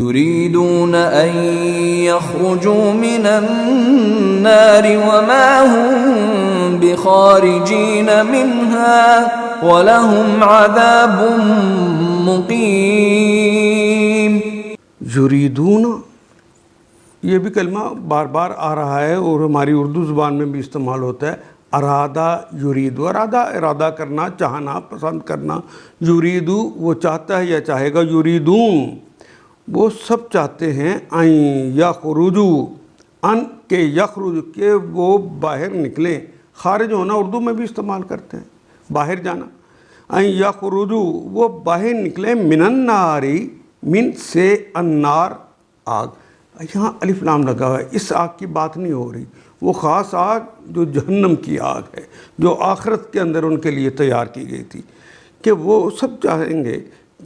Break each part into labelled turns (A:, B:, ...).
A: يريدون أن يخرجوا من النار وما هم بخارجين منها ولهم عذاب مقيم۔
B: یریدون، یہ بھی کلمہ بار بار آ رہا ہے اور ہماری اردو زبان میں بھی استعمال ہوتا ہے۔ ارادہ یریدو، ارادہ کرنا، چاہنا، پسند کرنا۔ یریدو وہ چاہتا ہے یا چاہے گا۔ یریدون وہ سب چاہتے ہیں۔ این یخرجو، ان کے یخرجو کہ وہ باہر نکلیں۔ خارج ہونا اردو میں بھی استعمال کرتے ہیں، باہر جانا۔ این یخرجو وہ باہر نکلیں، من الناری، من سے، النار آگ۔ یہاں الف لام لگا ہوا ہے، اس آگ کی بات نہیں ہو رہی، وہ خاص آگ جو جہنم کی آگ ہے، جو آخرت کے اندر ان کے لیے تیار کی گئی تھی، کہ وہ سب چاہیں گے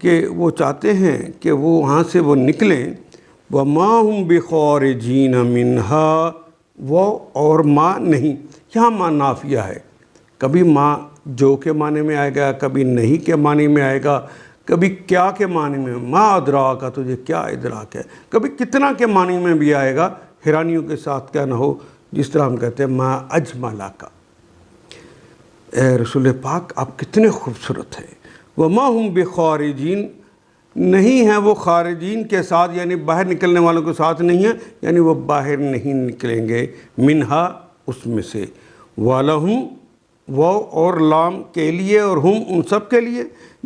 B: کہ وہ چاہتے ہیں کہ وہ وہاں سے وہ نکلیں۔ وَمَا هُمْ بِخَارِجِينَ مِنْهَا، وہ اور ما نہیں، یہاں ما نافیہ ہے، کبھی ما جو کے معنی میں آئے گا، کبھی نہیں کے معنی میں آئے گا، کبھی کیا کے معنی میں، ما ادراک تجھے کیا ادراک ہے، کبھی کتنا کے معنی میں بھی آئے گا، حیرانیوں کے ساتھ کیا نہ ہو، جس طرح ہم کہتے ہیں ما اجملک، اے رسول پاک آپ کتنے خوبصورت ہیں۔ وما ہم بخارجین، نہیں ہیں وہ خارجین کے ساتھ، یعنی باہر نکلنے والوں کے ساتھ نہیں ہیں، یعنی وہ باہر نہیں نکلیں گے، منہا اس میں سے، وَلَهُمْ وہ اور لام کے لیے اور ہم ان سب کے لیے،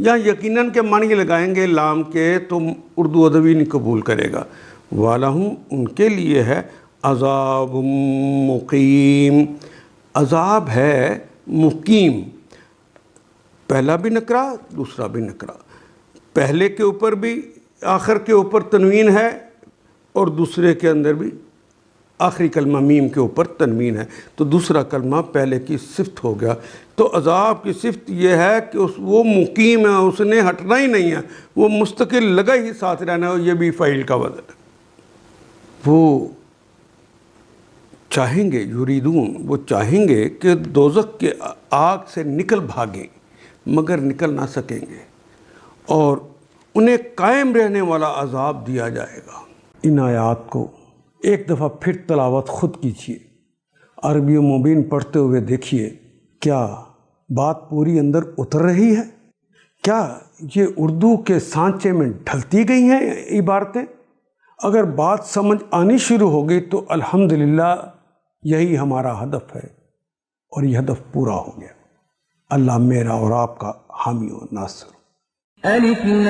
B: یا یقیناً کے معنی لگائیں گے لام کے تو اردو ادبی نہیں قبول کرے گا۔ وَلَهُمْ ان کے لیے ہے عذاب مقیم، عذاب ہے مقیم، پہلا بھی نکرہ دوسرا بھی نکرہ، پہلے کے اوپر بھی آخر کے اوپر تنوین ہے اور دوسرے کے اندر بھی آخری کلمہ میم کے اوپر تنوین ہے، تو دوسرا کلمہ پہلے کی صفت ہو گیا۔ تو عذاب کی صفت یہ ہے کہ وہ مقیم ہے، اس نے ہٹنا ہی نہیں ہے، وہ مستقل لگا ہی ساتھ رہنا ہے، یہ بھی فاعل کا وزن ہے۔ وہ چاہیں گے، یریدون وہ چاہیں گے کہ دوزخ کے آگ سے نکل بھاگیں، مگر نکل نہ سکیں گے، اور انہیں قائم رہنے والا عذاب دیا جائے گا۔ ان آیات کو ایک دفعہ پھر تلاوت خود کیجیے، عربی و مبین پڑھتے ہوئے دیکھیے، کیا بات پوری اندر اتر رہی ہے؟ کیا یہ اردو کے سانچے میں ڈھلتی گئی ہیں عبارتیں؟ اگر بات سمجھ آنی شروع ہو گئی تو الحمدللہ یہی ہمارا ہدف ہے، اور یہ ہدف پورا ہو گیا۔ اللہ میرا اور آپ کا حامی و ناصر۔
A: الف لام